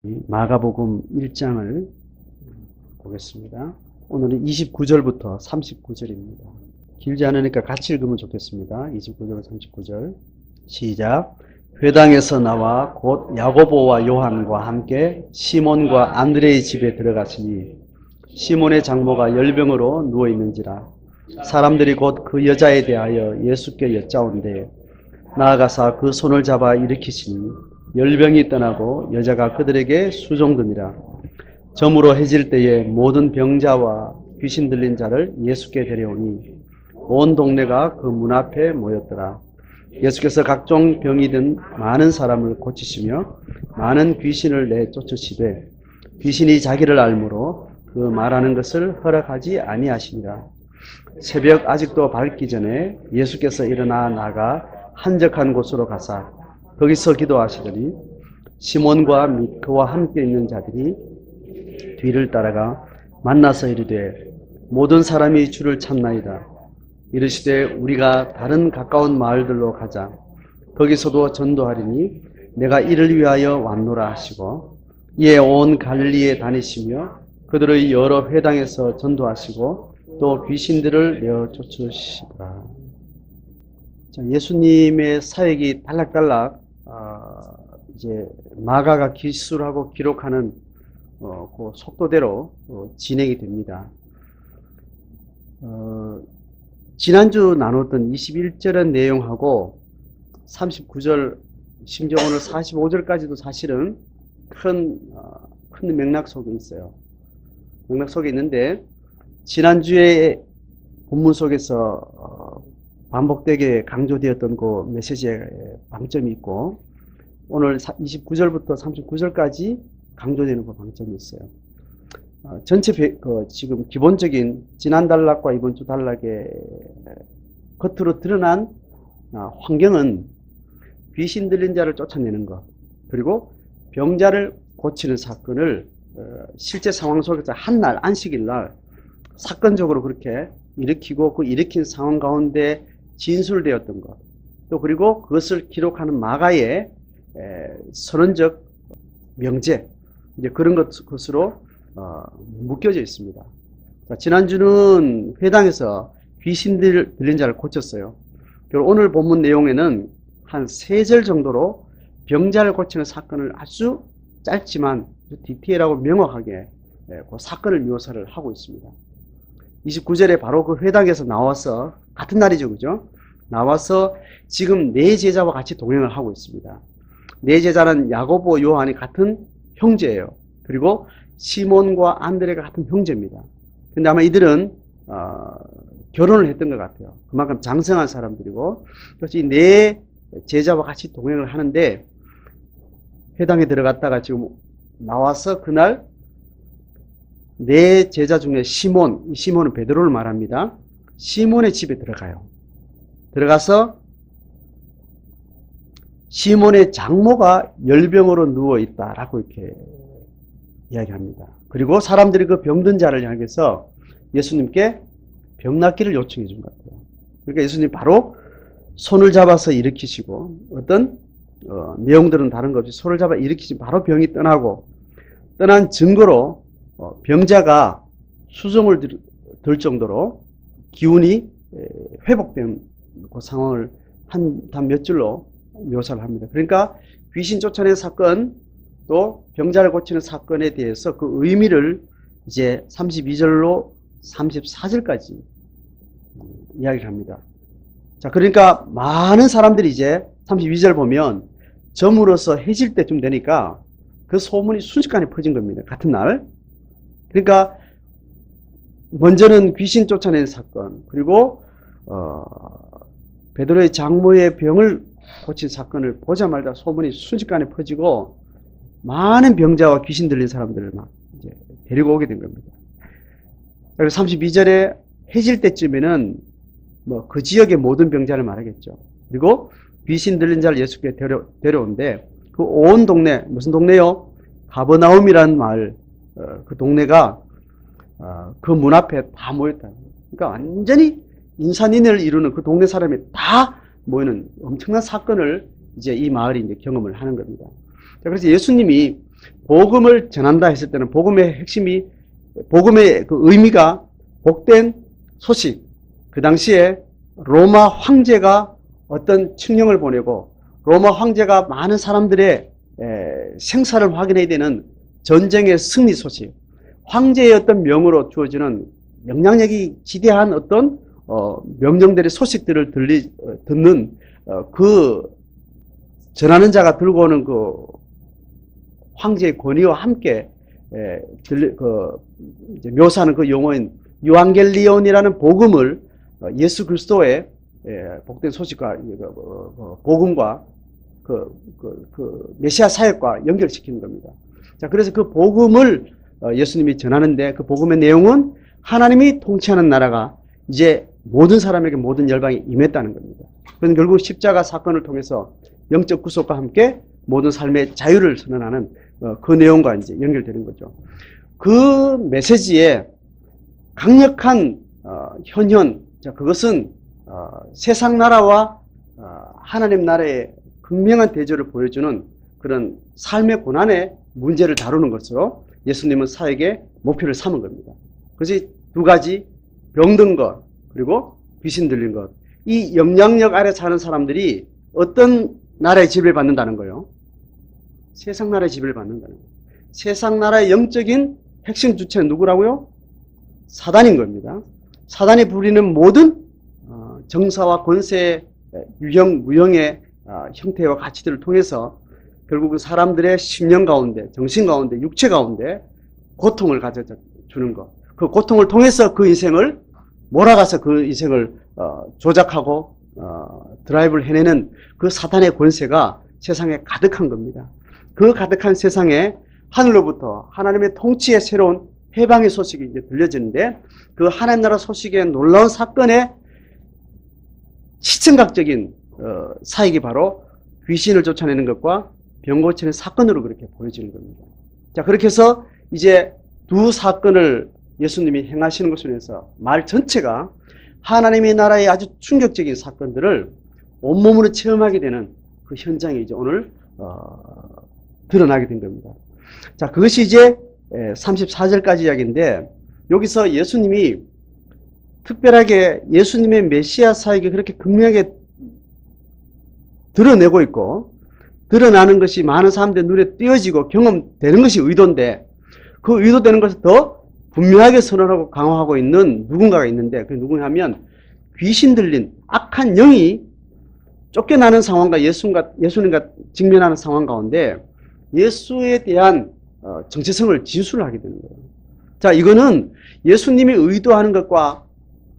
마가복음 1장을 보겠습니다. 오늘은 29절부터 39절입니다. 길지 않으니까 같이 읽으면 좋겠습니다. 29절, 39절. 시작. 회당에서 나와 곧 야고보와 요한과 함께 시몬과 안드레의 집에 들어가시니 시몬의 장모가 열병으로 누워 있는지라. 사람들이 곧 그 여자에 대하여 예수께 여짜온대 나아가사 그 손을 잡아 일으키시니 열병이 떠나고 여자가 그들에게 수종드니라. 저물어 해질 때에 모든 병자와 귀신 들린 자를 예수께 데려오니 온 동네가 그 문 앞에 모였더라. 예수께서 각종 병이 든 많은 사람을 고치시며 많은 귀신을 내쫓으시되 귀신이 자기를 알므로 그 말하는 것을 허락하지 아니하시니라. 새벽 아직도 밝기 전에 예수께서 일어나 나가 한적한 곳으로 가사 거기서 기도하시더니 시몬과 및 그와 함께 있는 자들이 뒤를 따라가 만나서 이르되 모든 사람이 주를 찾나이다. 이르시되 우리가 다른 가까운 마을들로 가자. 거기서도 전도하리니 내가 이를 위하여 왔노라 하시고 이에 온 갈릴리에 다니시며 그들의 여러 회당에서 전도하시고 또 귀신들을 내어 쫓으시더라. 예수님의 사역이 단락단락 이제 마가가 기술하고 기록하는 그 속도대로 진행이 됩니다. 지난주 나눴던 21절의 내용하고 39절 심지어 오늘 45절까지도 사실은 큰 맥락 속에 있어요. 맥락 속에 있는데 지난주에 본문 속에서 반복되게 강조되었던 그 메시지에 방점이 있고 오늘 29절부터 39절까지 강조되는 그 방점이 있어요. 전체 지금 기본적인 지난 단락과 이번 주 단락의 겉으로 드러난 환경은 귀신 들린 자를 쫓아내는 것 그리고 병자를 고치는 사건을 실제 상황 속에서 한날 안식일 날 사건적으로 그렇게 일으키고 그 일으킨 상황 가운데 진술되었던 것 또 그리고 그것을 기록하는 마가의 선언적 명제 이제 그런 것으로 묶여져 있습니다. 자, 지난주는 회당에서 귀신 들린 자를 고쳤어요. 그리고 오늘 본문 내용에는 한 3절 정도로 병자를 고치는 사건을 아주 짧지만 디테일하고 명확하게 그 사건을 묘사를 하고 있습니다. 29절에 바로 그 회당에서 나와서 같은 날이죠, 그죠? 나와서 지금 네 제자와 같이 동행을 하고 있습니다. 네 제자는 야고보, 요한이 같은 형제예요. 그리고 시몬과 안드레가 같은 형제입니다. 근데 아마 이들은 결혼을 했던 것 같아요. 그만큼 장성한 사람들이고 그래서 이 네 제자와 같이 동행을 하는데 회당에 들어갔다가 지금 나와서 그날 네 제자 중에 시몬, 이 시몬은 베드로를 말합니다. 시몬의 집에 들어가요. 들어가서 시몬의 장모가 열병으로 누워있다라고 이렇게 이야기합니다. 그리고 사람들이 그 병든 자를 향해서 예수님께 병 낫기를 요청해 준 것 같아요. 그러니까 예수님 바로 손을 잡아서 일으키시고 어떤 내용들은 다른 것 없이 손을 잡아 일으키시면 바로 병이 떠나고 떠난 증거로 병자가 수정을 들 정도로 기운이 회복된 그 상황을 단 몇 줄로 묘사를 합니다. 그러니까 귀신 쫓아낸 사건 또 병자를 고치는 사건에 대해서 그 의미를 이제 32절로 34절까지 이야기를 합니다. 자, 그러니까 많은 사람들이 이제 32절 보면 저물어서 해질 때쯤 되니까 그 소문이 순식간에 퍼진 겁니다. 같은 날. 그러니까 먼저는 귀신 쫓아낸 사건 그리고 베드로의 장모의 병을 고친 사건을 보자마자 소문이 순식간에 퍼지고 많은 병자와 귀신 들린 사람들을 막 이제 데리고 오게 된 겁니다. 그래서 32절에 해질 때쯤에는 뭐 그 지역의 모든 병자를 말하겠죠. 그리고 귀신 들린 자를 예수께 데려온데 그 온 동네, 무슨 동네요? 가버나움이라는 마을, 그 동네가 그 문 앞에 다 모였다. 그러니까 완전히 인산인해를 이루는 그 동네 사람이 다 모이는 엄청난 사건을 이제 이 마을이 이제 경험을 하는 겁니다. 자, 그래서 예수님이 복음을 전한다 했을 때는 복음의 핵심이, 복음의 그 의미가 복된 소식. 그 당시에 로마 황제가 어떤 칙령을 보내고 로마 황제가 많은 사람들의 생사를 확인해야 되는 전쟁의 승리 소식, 황제의 어떤 명으로 주어지는 영향력이 지대한 어떤 명령들의 소식들을 듣는 그 전하는 자가 들고 오는 그 황제의 권위와 함께 묘사하는 그 용어인 유앙겔리온이라는 복음을 예수 그리스도의 복된 소식과 복음과 그 메시아 사역과 연결시키는 겁니다. 자, 그래서 그 복음을 예수님이 전하는데 그 복음의 내용은 하나님이 통치하는 나라가 이제 모든 사람에게 모든 열방에 임했다는 겁니다. 그건 결국 십자가 사건을 통해서 영적 구속과 함께 모든 삶의 자유를 선언하는 그 내용과 이제 연결되는 거죠. 그 메시지에 강력한 현현, 그것은 세상 나라와 하나님 나라의 극명한 대조를 보여주는 그런 삶의 고난의 문제를 다루는 것으로 예수님은 사역의 목표를 삼은 겁니다. 그래서 두 가지, 병든 것 그리고 귀신 들린 것, 이 영향력 아래 사는 사람들이 어떤 나라의 지배를 받는다는 거예요? 세상 나라의 지배를 받는다는 거예요. 세상 나라의 영적인 핵심 주체는 누구라고요? 사단인 겁니다. 사단이 부리는 모든 정사와 권세의 무형의 형태와 가치들을 통해서 결국은 사람들의 심령 가운데, 정신 가운데, 육체 가운데 고통을 가져주는 것. 그 고통을 통해서 그 인생을 몰아가서 그 인생을 조작하고 드라이브를 해내는 그 사탄의 권세가 세상에 가득한 겁니다. 그 가득한 세상에 하늘로부터 하나님의 통치의 새로운 해방의 소식이 이제 들려지는데, 그 하나님 나라 소식의 놀라운 사건의 시청각적인 사역이 바로 귀신을 쫓아내는 것과 병 고치는 사건으로 그렇게 보여지는 겁니다. 자, 그렇게 해서 이제 두 사건을 예수님이 행하시는 것으로 인해서 말 전체가 하나님의 나라의 아주 충격적인 사건들을 온몸으로 체험하게 되는 그 현장이 이제 오늘 드러나게 된 겁니다. 자, 그것이 이제 34절까지 이야기인데, 여기서 예수님이 특별하게 예수님의 메시아 사역이 그렇게 극명하게 드러내고 있고, 드러나는 것이 많은 사람들의 눈에 띄어지고 경험되는 것이 의도인데, 그 의도되는 것을 더 분명하게 선언하고 강화하고 있는 누군가가 있는데, 그 누구냐면 귀신 들린 악한 영이 쫓겨나는 상황과 예수님과 직면하는 상황 가운데 예수에 대한 정체성을 진술을 하게 되는 거예요. 자, 이거는 예수님이 의도하는 것과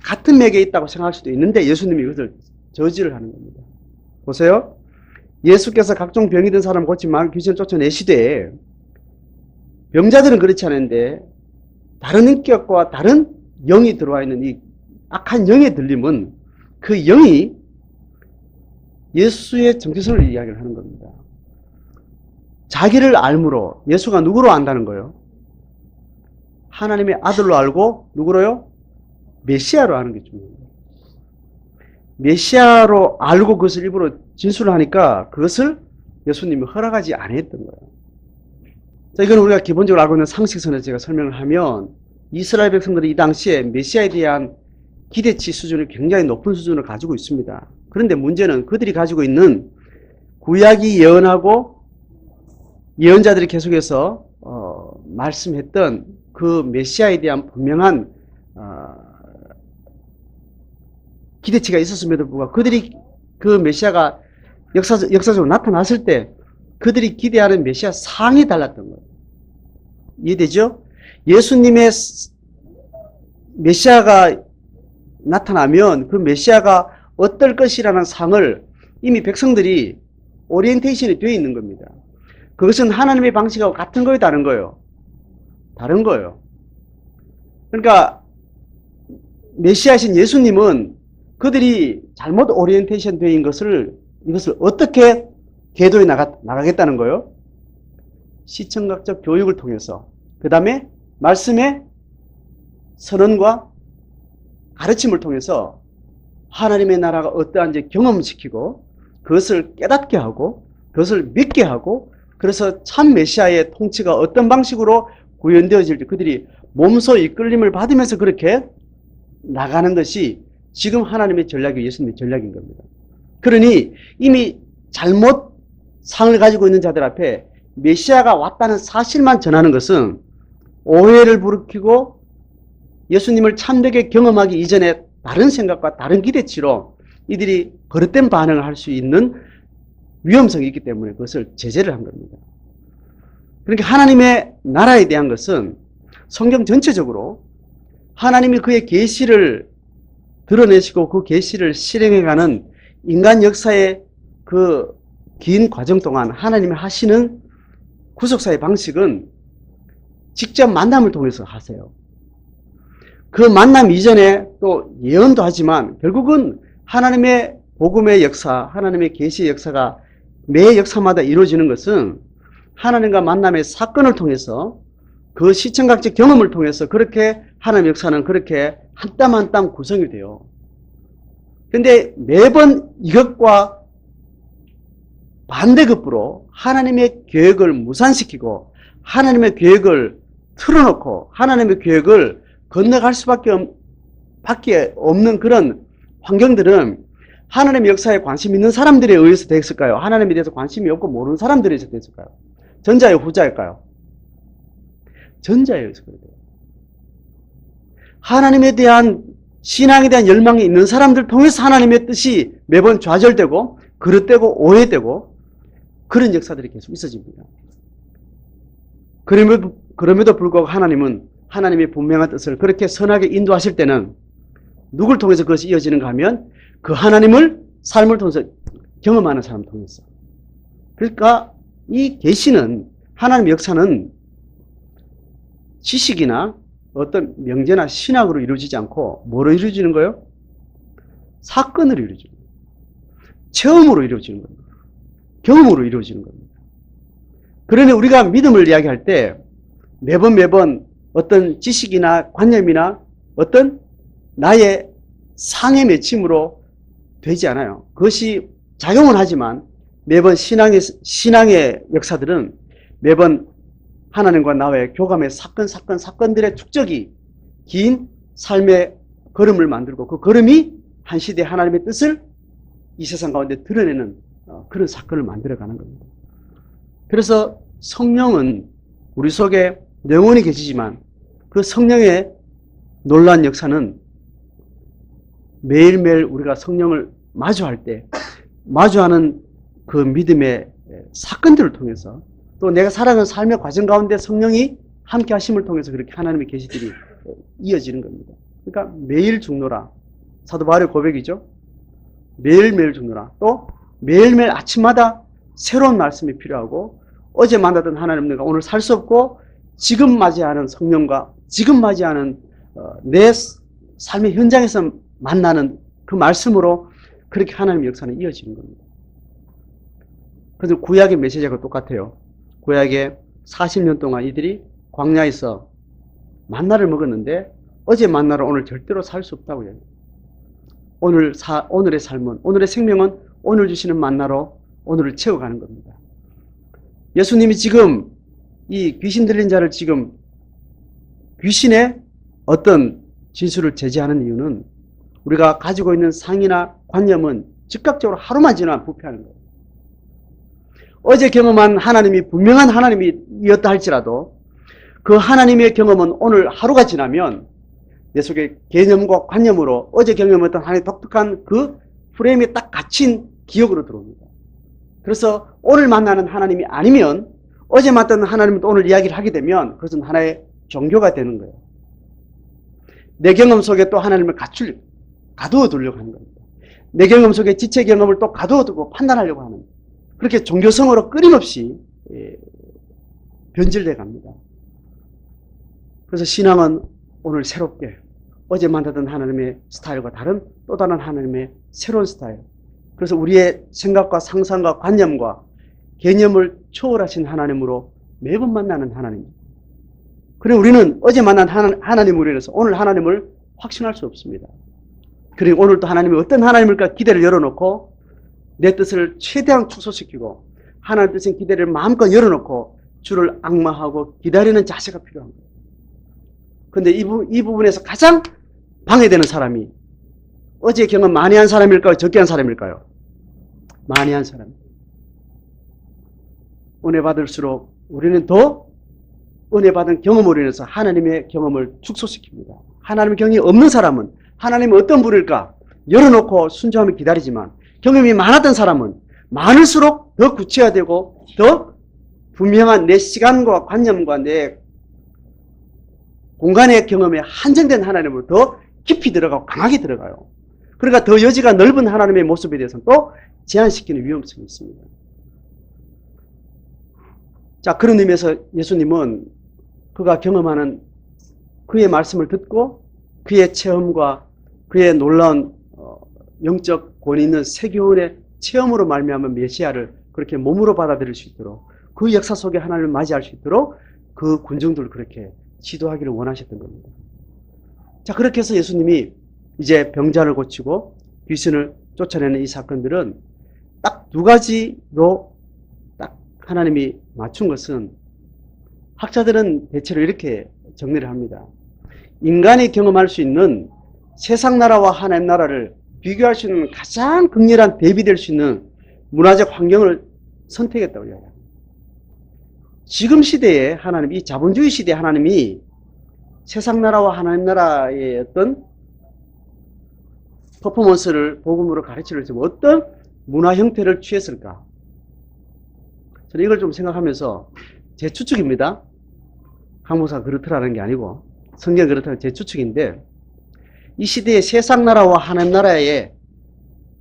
같은 맥에 있다고 생각할 수도 있는데 예수님이 이것을 저지를 하는 겁니다. 보세요. 예수께서 각종 병이 든 사람을 고치 마귀 귀신을 쫓아내시되, 병자들은 그렇지 않은데 다른 인격과 다른 영이 들어와 있는 이 악한 영의 들림은 그 영이 예수의 정체성을 이야기를 하는 겁니다. 자기를 알므로 예수가 누구로 안다는 거예요? 하나님의 아들로 알고 누구로요? 메시아로 아는 게 중요해요. 메시아로 알고 그것을 일부러 진술을 하니까 그것을 예수님이 허락하지 않았던 거예요. 자, 이건 우리가 기본적으로 알고 있는 상식선에서 제가 설명을 하면, 이스라엘 백성들이 이 당시에 메시아에 대한 기대치 수준이 굉장히 높은 수준을 가지고 있습니다. 그런데 문제는 그들이 가지고 있는 구약이 예언하고 예언자들이 계속해서 말씀했던 그 메시아에 대한 분명한 기대치가 있었음에도 불구하고 그들이 그 메시아가 역사적으로 나타났을 때 그들이 기대하는 메시아 상이 달랐던 거예요. 이해되죠? 예수님의 메시아가 나타나면 그 메시아가 어떨 것이라는 상을 이미 백성들이 오리엔테이션이 되어 있는 겁니다. 그것은 하나님의 방식하고 같은 거예요, 다른 거예요? 다른 거예요. 그러니까 메시아신 예수님은 그들이 잘못 오리엔테이션 되어 있는 것을, 이것을 어떻게 계도해 나가겠다는 거예요? 시청각적 교육을 통해서, 그 다음에 말씀의 선언과 가르침을 통해서 하나님의 나라가 어떠한지 경험시키고 그것을 깨닫게 하고 그것을 믿게 하고 그 그래서 참 메시아의 통치가 어떤 방식으로 구현되어질지 그들이 몸소 이끌림을 받으면서 그렇게 나가는 것이 지금 하나님의 전략이 예수님의 전략인 겁니다. 그러니 이미 잘못 상을 가지고 있는 자들 앞에 메시아가 왔다는 사실만 전하는 것은 오해를 불러일으키고 예수님을 참되게 경험하기 이전에 다른 생각과 다른 기대치로 이들이 버릇된 반응을 할 수 있는 위험성이 있기 때문에 그것을 제재를 한 겁니다. 그러니까 하나님의 나라에 대한 것은 성경 전체적으로 하나님이 그의 계시를 드러내시고 그 계시를 실행해가는 인간 역사의 그 긴 과정 동안 하나님이 하시는 구속사의 방식은 직접 만남을 통해서 하세요. 그 만남 이전에 또 예언도 하지만 결국은 하나님의 복음의 역사, 하나님의 계시의 역사가 매 역사마다 이루어지는 것은 하나님과 만남의 사건을 통해서 그 시청각적 경험을 통해서 그렇게 하나님의 역사는 그렇게 한 땀 한 땀 구성이 돼요. 근데 매번 이것과 반대급부로 하나님의 계획을 무산시키고 하나님의 계획을 틀어놓고 하나님의 계획을 건너갈 수밖에 없는 그런 환경들은 하나님의 역사에 관심 있는 사람들에 의해서 됐을까요? 하나님에 대해서 관심이 없고 모르는 사람들에 의해서 됐을까요? 전자예요, 후자일까요? 전자에 의해서 그래요. 하나님에 대한 신앙에 대한 열망이 있는 사람들 통해서 하나님의 뜻이 매번 좌절되고 그릇되고 오해되고 그런 역사들이 계속 있어집니다. 그럼에도 불구하고 하나님은 하나님의 분명한 뜻을 그렇게 선하게 인도하실 때는 누굴 통해서 그것이 이어지는가 하면 그 하나님을 삶을 통해서 경험하는 사람을 통해서. 그러니까 이 계시는 하나님의 역사는 지식이나 어떤 명제나 신학으로 이루어지지 않고 뭐로 이루어지는 거예요? 사건으로 이루어지는 거예요. 체험으로 이루어지는 겁니다. 경험으로 이루어지는 겁니다. 그러니 우리가 믿음을 이야기할 때 매번 어떤 지식이나 관념이나 어떤 나의 상의 맺힘으로 되지 않아요. 그것이 작용은 하지만 매번 신앙의 역사들은 매번 하나님과 나의 교감의 사건들의 축적이 긴 삶의 걸음을 만들고 그 걸음이 한 시대 하나님의 뜻을 이 세상 가운데 드러내는 그런 사건을 만들어가는 겁니다. 그래서 성령은 우리 속에 영원히 계시지만 그 성령의 놀라운 역사는 매일매일 우리가 성령을 마주할 때 마주하는 그 믿음의 사건들을 통해서 또 내가 살아가는 삶의 과정 가운데 성령이 함께 하심을 통해서 그렇게 하나님의 계시들이 이어지는 겁니다. 그러니까 매일 죽노라. 사도 바울의 고백이죠. 매일매일 죽노라. 또 매일매일 아침마다 새로운 말씀이 필요하고 어제 만나던 하나님과 오늘 살 수 없고 지금 맞이하는 성령과 지금 맞이하는 내 삶의 현장에서 만나는 그 말씀으로 그렇게 하나님의 역사는 이어지는 겁니다. 그래서 구약의 메시지가 똑같아요. 구약에 40년 동안 이들이 광야에서 만나를 먹었는데 어제 만나를 오늘 절대로 살 수 없다고 해요. 오늘의 삶은, 오늘의 생명은 오늘 주시는 만나로 오늘을 채워가는 겁니다. 예수님이 지금 이 귀신 들린 자를 지금 귀신의 어떤 진술을 제지하는 이유는 우리가 가지고 있는 상이나 관념은 즉각적으로 하루만 지나면 부패하는 거예요. 어제 경험한 하나님이 분명한 하나님이었다 할지라도 그 하나님의 경험은 오늘 하루가 지나면 내 속에 개념과 관념으로 어제 경험했던 하나님의 독특한 그 프레임에 딱 갇힌 기억으로 들어옵니다. 그래서 오늘 만나는 하나님이 아니면 어제 만났던 하나님을 또 오늘 이야기를 하게 되면 그것은 하나의 종교가 되는 거예요. 내 경험 속에 또 하나님을 가두어 두려고 하는 겁니다. 내 경험 속에 지체 경험을 또 가두어 두고 판단하려고 하는 거예요. 그렇게 종교성으로 끊임없이 변질돼 갑니다. 그래서 신앙은 오늘 새롭게 어제 만나던 하나님의 스타일과 다른 또 다른 하나님의 새로운 스타일. 그래서 우리의 생각과 상상과 관념과 개념을 초월하신 하나님으로 매번 만나는 하나님. 그리고 우리는 어제 만난 하나님으로 인해서 오늘 하나님을 확신할 수 없습니다. 그리고 오늘 또 하나님이 어떤 하나님일까 기대를 열어놓고 내 뜻을 최대한 축소시키고 하나님 뜻인 기대를 마음껏 열어놓고 주를 앙망하고 기다리는 자세가 필요한 거예요. 그런데 이 부분에서 가장 방해되는 사람이 어제 경험 많이 한 사람일까요? 적게 한 사람일까요? 많이 한 사람. 은혜 받을수록 우리는 더 은혜 받은 경험으로 인해서 하나님의 경험을 축소시킵니다. 하나님의 경험이 없는 사람은 하나님이 어떤 분일까? 열어놓고 순종하며 기다리지만 경험이 많았던 사람은 많을수록 더 구체화되고 더 분명한 내 시간과 관념과 내 공간의 경험에 한정된 하나님으로 더 깊이 들어가고 강하게 들어가요. 그러니까 더 여지가 넓은 하나님의 모습에 대해서는 또 제한시키는 위험성이 있습니다. 자, 그런 의미에서 예수님은 그가 경험하는 그의 말씀을 듣고 그의 체험과 그의 놀라운 영적 권위 있는 세교원의 체험으로 말미암은 메시아를 그렇게 몸으로 받아들일 수 있도록 그 역사 속에 하나님을 맞이할 수 있도록 그 군중들을 그렇게 지도하기를 원하셨던 겁니다. 자, 그렇게 해서 예수님이 이제 병자를 고치고 귀신을 쫓아내는 이 사건들은 딱 두 가지로 딱 하나님이 맞춘 것은 학자들은 대체로 이렇게 정리를 합니다. 인간이 경험할 수 있는 세상 나라와 하나님 나라를 비교할 수 있는 가장 극렬한 대비될 수 있는 문화적 환경을 선택했다고 이야기합니다. 지금 시대에 하나님, 이 자본주의 시대에 하나님이 세상 나라와 하나님 나라의 어떤 퍼포먼스를 복음으로 가르치려고 했으면 어떤 문화 형태를 취했을까? 저는 이걸 좀 생각하면서 제 추측입니다. 강목사가 그렇더라는 게 아니고 성경이 그렇다는 제 추측인데 이 시대의 세상 나라와 하나님 나라의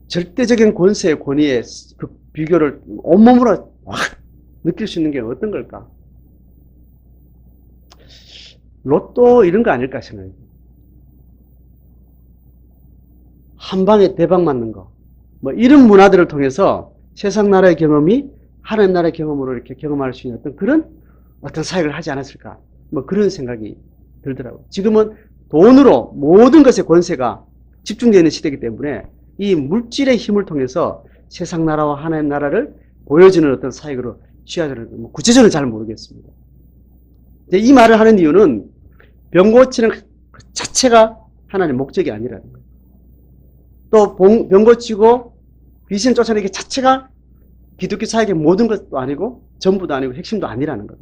절대적인 권세의 권위의 그 비교를 온몸으로 확 느낄 수 있는 게 어떤 걸까? 로또 이런 거 아닐까 생각해요. 한 방에 대박 맞는 거. 뭐 이런 문화들을 통해서 세상 나라의 경험이 하나님 나라의 경험으로 이렇게 경험할 수 있는 어떤 그런 어떤 사역을 하지 않았을까? 뭐 그런 생각이 들더라고요. 지금은 돈으로 모든 것의 권세가 집중되어 있는 시대이기 때문에 이 물질의 힘을 통해서 세상 나라와 하나님 나라를 보여주는 어떤 사역으로 취하자는 뭐 구체적으로 잘 모르겠습니다. 이 말을 하는 이유는 병 고치는 그 자체가 하나님의 목적이 아니라는 거예요. 또 병 고치고 귀신 쫓아내기 자체가 기독교 사역의 모든 것도 아니고 전부도 아니고 핵심도 아니라는 거예요.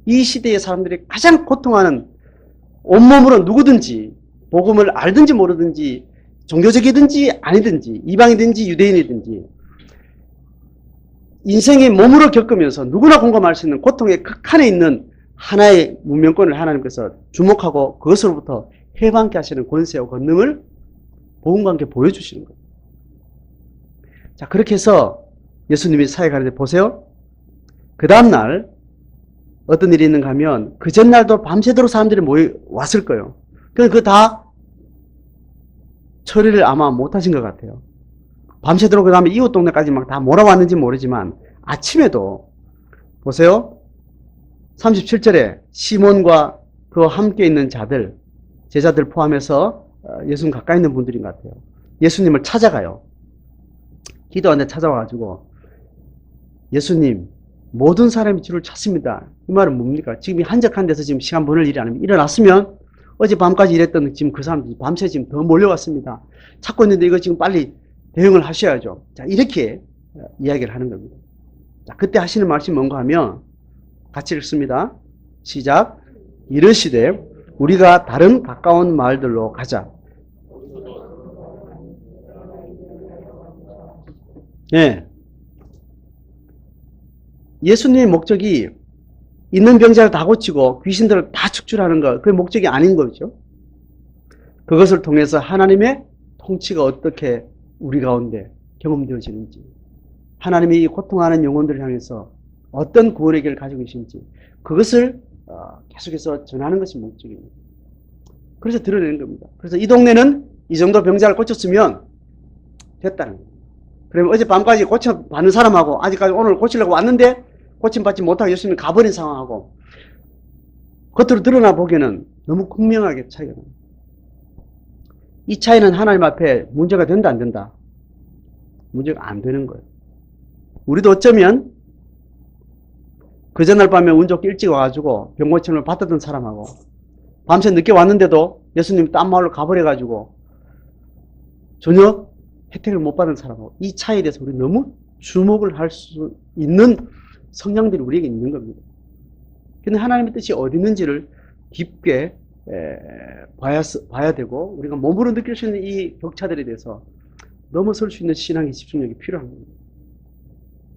이 시대의 사람들이 가장 고통하는 온몸으로 누구든지 복음을 알든지 모르든지 종교적이든지 아니든지 이방이든지 유대인이든지 인생의 몸으로 겪으면서 누구나 공감할 수 있는 고통의 극한에 있는 하나의 문명권을 하나님께서 주목하고 그것으로부터 해방케 하시는 권세와 권능을 복음과 함께 보여주시는 거예요. 자, 그렇게 해서 예수님이 사역하는데 보세요. 그 다음날 어떤 일이 있는가 하면 그 전날도 밤새도록 사람들이 왔을 거예요. 그거 다 처리를 아마 못하신 것 같아요. 밤새도록 그 다음에 이웃 동네까지 막 다 몰아왔는지 모르지만 아침에도 보세요. 37절에 시몬과 그와 함께 있는 자들, 제자들 포함해서 예수님 가까이 있는 분들인 것 같아요. 예수님을 찾아가요. 기도하는데 찾아와가지고 예수님, 모든 사람이 주를 찾습니다. 이 말은 뭡니까? 지금 한적한 데서 지금 시간 보낼 일이 아닙니다. 일어났으면 어제 밤까지 일했던 지금 그 사람들이 밤새 지금 더 몰려왔습니다. 찾고 있는데 이거 지금 빨리 대응을 하셔야죠. 자, 이렇게 이야기를 하는 겁니다. 자, 그때 하시는 말씀이 뭔가 하면 같이 읽습니다. 시작. 이르시되 우리가 다른 가까운 마을들로 가자. 예. 예수님의 목적이 있는 병자를 다 고치고 귀신들을 다 축출하는 것, 그게 목적이 아닌 거죠. 그것을 통해서 하나님의 통치가 어떻게 우리 가운데 경험되어지는지, 하나님이 이 고통하는 영혼들을 향해서 어떤 구원의 길을 가지고 계신지, 그것을 계속해서 전하는 것이 목적입니다. 그래서 드러내는 겁니다. 그래서 이 동네는 이 정도 병자를 고쳤으면 됐다는 거예요. 그러면 어제 밤까지 고쳐받는 사람하고 아직까지 오늘 고치려고 왔는데 고침받지 못하고 예수님이 가버린 상황하고 겉으로 드러나 보기에는 너무 극명하게 차이가 납니다. 이 차이는 하나님 앞에 문제가 된다 안 된다? 문제가 안 되는 거예요. 우리도 어쩌면 그 전날 밤에 운 좋게 일찍 와가지고 병고침을 받았던 사람하고 밤새 늦게 왔는데도 예수님 딴 마을로 가버려가지고 전혀 혜택을 못 받은 사람하고 이 차이에 대해서 우리 너무 주목을 할 수 있는 성향들이 우리에게 있는 겁니다. 근데 하나님의 뜻이 어디 있는지를 깊게 봐야 되고 우리가 몸으로 느낄 수 있는 이 격차들에 대해서 넘어설 수 있는 신앙의 집중력이 필요한 겁니다.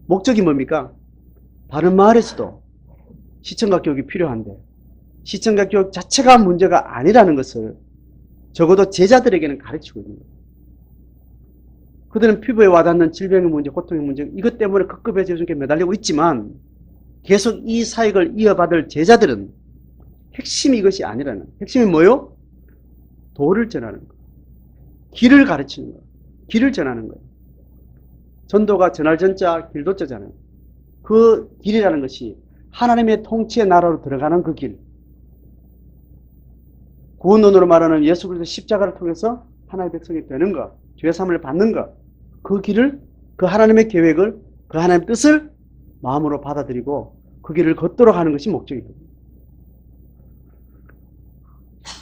목적이 뭡니까? 다른 마을에서도 시청각 교육이 필요한데 시청각 교육 자체가 문제가 아니라는 것을 적어도 제자들에게는 가르치고 있는 거예요. 그들은 피부에 와닿는 질병의 문제, 고통의 문제, 이것 때문에 급급해져 이렇게 매달리고 있지만 계속 이 사역을 이어받을 제자들은 핵심이 이것이 아니라는, 핵심이 뭐요? 도를 전하는 거, 길을 가르치는 거, 길을 전하는 거예요. 전도가 전할 전자, 길도자잖아요. 그 길이라는 것이 하나님의 통치의 나라로 들어가는 그 길. 구원론으로 말하는 예수 그리스도 십자가를 통해서 하나님의 백성이 되는 것, 죄사함을 받는 것, 그 길을, 그 하나님의 계획을, 그 하나님의 뜻을 마음으로 받아들이고 그 길을 걷도록 하는 것이 목적입니다.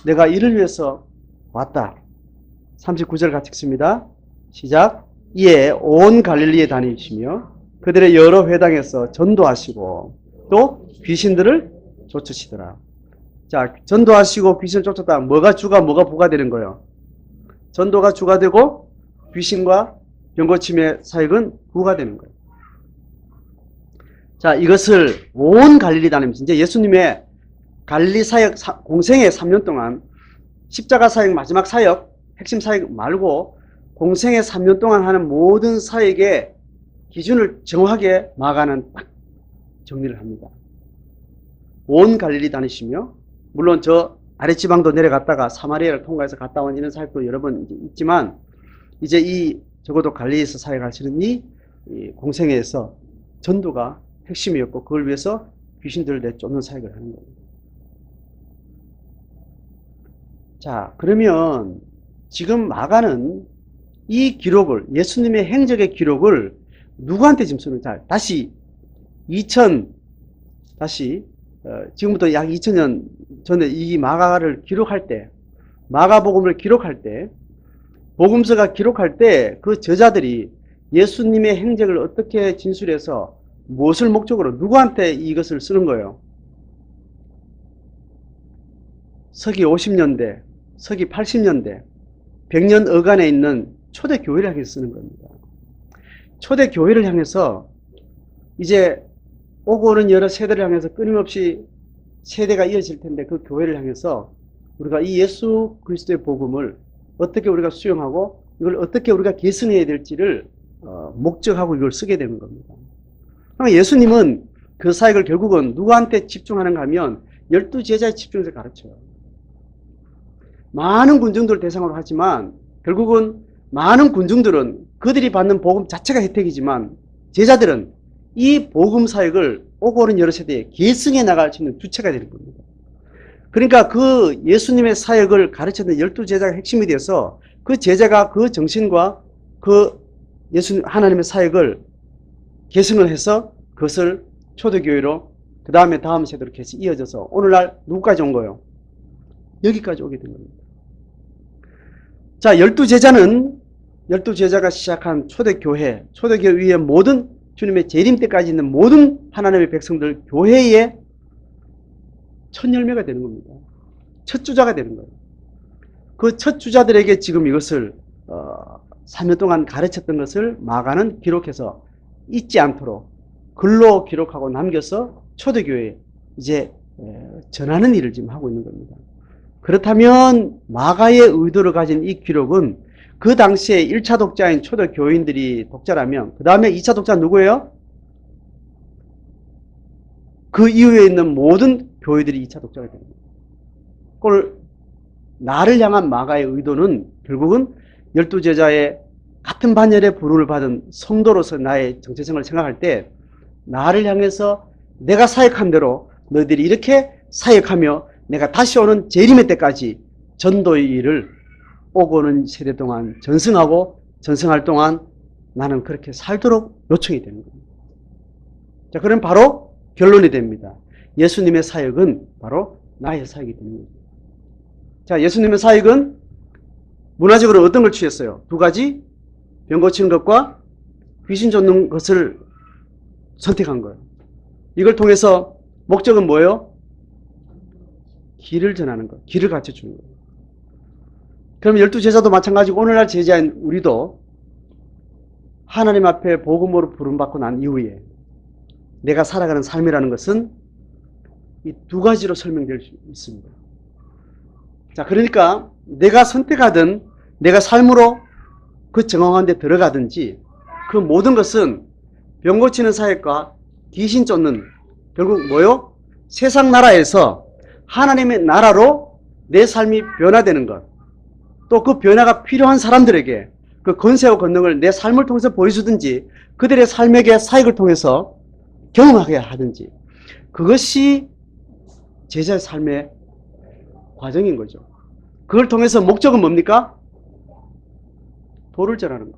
내가 이를 위해서 왔다. 39절 같이 읽습니다. 시작. 이에 온 갈릴리에 다니시며 그들의 여러 회당에서 전도하시고 또 귀신들을 쫓으시더라. 자, 전도하시고 귀신을 쫓았다. 뭐가 주가 뭐가 부가 되는 거예요? 전도가 주가 되고 귀신과 병고침의 사역은 부가 되는 거예요. 자, 이것을 온 갈릴리 다니면서 이제 예수님의 갈릴리 사역 공생의 3년 동안 십자가 사역 마지막 사역 핵심 사역 말고 공생의 3년 동안 하는 모든 사역의 기준을 정확하게 마가는 딱 정리를 합니다. 온 갈릴리 다니시며 물론 저 아랫지방도 내려갔다가 사마리아를 통과해서 갔다 온 이런 사역도 여러 번 있지만 이제 이 적어도 갈릴리에서 사역하시는 이 공생애에서 전도가 핵심이었고 그걸 위해서 귀신들을 내쫓는 사역을 하는 겁니다. 자, 그러면 지금 마가는 이 기록을 예수님의 행적의 기록을 누구한테 지금 쓰는 자 다시 지금부터 약 2000년 전에 이 마가를 기록할 때 마가복음을 기록할 때 복음서가 기록할 때 그 저자들이 예수님의 행적을 어떻게 진술해서 무엇을 목적으로 누구한테 이것을 쓰는 거예요? 서기 50년대, 서기 80년대, 100년 어간에 있는 초대 교회를 향해서 쓰는 겁니다. 초대 교회를 향해서 이제 오고 오는 여러 세대를 향해서 끊임없이 세대가 이어질 텐데 그 교회를 향해서 우리가 이 예수 그리스도의 복음을 어떻게 우리가 수용하고 이걸 어떻게 우리가 계승해야 될지를 목적하고 이걸 쓰게 되는 겁니다. 예수님은 그 사역을 결국은 누구한테 집중하는가 하면 12제자에 집중해서 가르쳐요. 많은 군중들을 대상으로 하지만 결국은 많은 군중들은 그들이 받는 복음 자체가 혜택이지만 제자들은 이 복음 사역을 오고 오는 여러 세대에 계승해 나갈 수 있는 주체가 되는 겁니다. 그러니까 그 예수님의 사역을 가르쳤던 12제자가 핵심이 돼서 그 제자가 그 정신과 그 하나님의 사역을 계승을 해서 그것을 초대교회로 그 다음에 다음 세대로 계속 이어져서 오늘날 누구까지 온 거예요? 여기까지 오게 된 겁니다. 자, 12제자가 시작한 초대교회 위에 모든 주님의 재림 때까지 있는 모든 하나님의 백성들 교회의 첫 열매가 되는 겁니다. 첫 주자가 되는 거예요. 그 첫 주자들에게 지금 이것을 3년 동안 가르쳤던 것을 마가는 기록해서 잊지 않도록 글로 기록하고 남겨서 초대교회에 이제 전하는 일을 지금 하고 있는 겁니다. 그렇다면 마가의 의도를 가진 이 기록은 그 당시에 1차 독자인 초대교인들이 독자라면 그 다음에 2차 독자는 누구예요? 그 이후에 있는 모든 교회들이 2차 독자가 됩니다. 그걸 나를 향한 마가의 의도는 결국은 12제자의 같은 반열의 부름을 받은 성도로서 나의 정체성을 생각할 때 나를 향해서 내가 사역한 대로 너희들이 이렇게 사역하며 내가 다시 오는 재림의 때까지 전도의 일을 오고 오는 세대 동안 전승할 동안 나는 그렇게 살도록 요청이 되는 겁니다. 자, 그럼 바로 결론이 됩니다. 예수님의 사역은 바로 나의 사역이 되는 거죠. 자, 예수님의 사역은 문화적으로 어떤 걸 취했어요? 두 가지, 병 고치는 것과 귀신 쫓는 것을 선택한 거예요. 이걸 통해서 목적은 뭐예요? 길을 전하는 것, 길을 가르쳐주는 거예요. 그럼 12제자도 마찬가지고 오늘날 제자인 우리도 하나님 앞에 복음으로 부름받고 난 이후에 내가 살아가는 삶이라는 것은 이 두 가지로 설명될 수 있습니다. 자, 그러니까 내가 선택하든 내가 삶으로 그 정황한 데 들어가든지 그 모든 것은 병 고치는 사역과 귀신 쫓는 결국 뭐요? 세상 나라에서 하나님의 나라로 내 삶이 변화되는 것, 또 그 변화가 필요한 사람들에게 그 권세와 권능을 내 삶을 통해서 보여주든지 그들의 삶에게 사역을 통해서 경험하게 하든지 그것이 제자의 삶의 과정인 거죠. 그걸 통해서 목적은 뭡니까? 도를 전하는 것.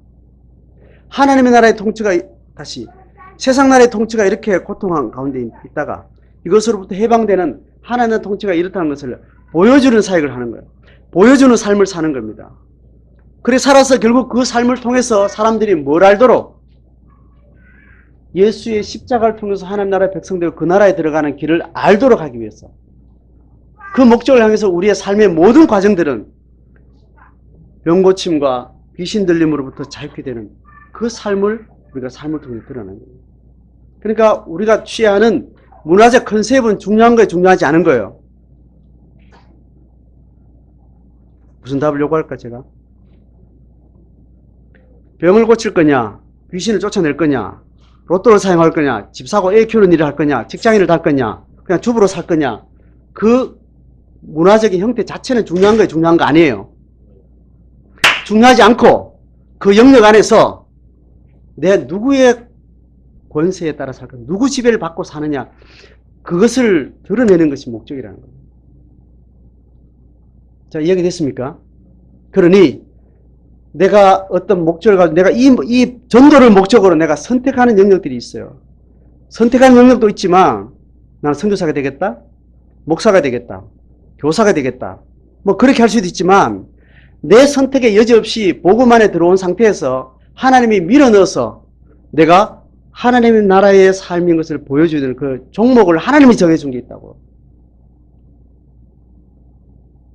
하나님의 나라의 통치가 다시 세상 나라의 통치가 이렇게 고통한 가운데 있다가 이것으로부터 해방되는 하나님의 통치가 이렇다는 것을 보여주는 사역을 하는 거예요. 보여주는 삶을 사는 겁니다. 그래 살아서 결국 그 삶을 통해서 사람들이 뭘 알도록 예수의 십자가를 통해서 하나님 나라의 백성되고 그 나라에 들어가는 길을 알도록 하기 위해서 그 목적을 향해서 우리의 삶의 모든 과정들은 병고침과 귀신 들림으로부터 자유케 되는 그 삶을 우리가 삶을 통해 드러나는 거예요. 그러니까 우리가 취하는 문화적 컨셉은 중요한 거예요, 중요하지 않은 거예요. 무슨 답을 요구할까 제가? 병을 고칠 거냐, 귀신을 쫓아낼 거냐, 로또를 사용할 거냐, 집 사고 애 키우는 일을 할 거냐, 직장인을 할 거냐, 그냥 주부로 살 거냐, 그 문화적인 형태 자체는 중요한 거예요, 중요한 거 아니에요. 중요하지 않고 그 영역 안에서 내 누구의 권세에 따라 살 거냐, 누구 지배를 받고 사느냐, 그것을 드러내는 것이 목적이라는 거예요. 자, 이해가 됐습니까? 그러니 내가 어떤 목적을 가지고 내가 이 전도를 목적으로 내가 선택하는 영역들이 있어요. 선택하는 영역도 있지만 나는 선교사가 되겠다, 목사가 되겠다, 교사가 되겠다, 뭐 그렇게 할 수도 있지만 내 선택의 여지 없이 복음 안에 들어온 상태에서 하나님이 밀어넣어서 내가 하나님의 나라의 삶인 것을 보여주는 그 종목을 하나님이 정해준 게 있다고.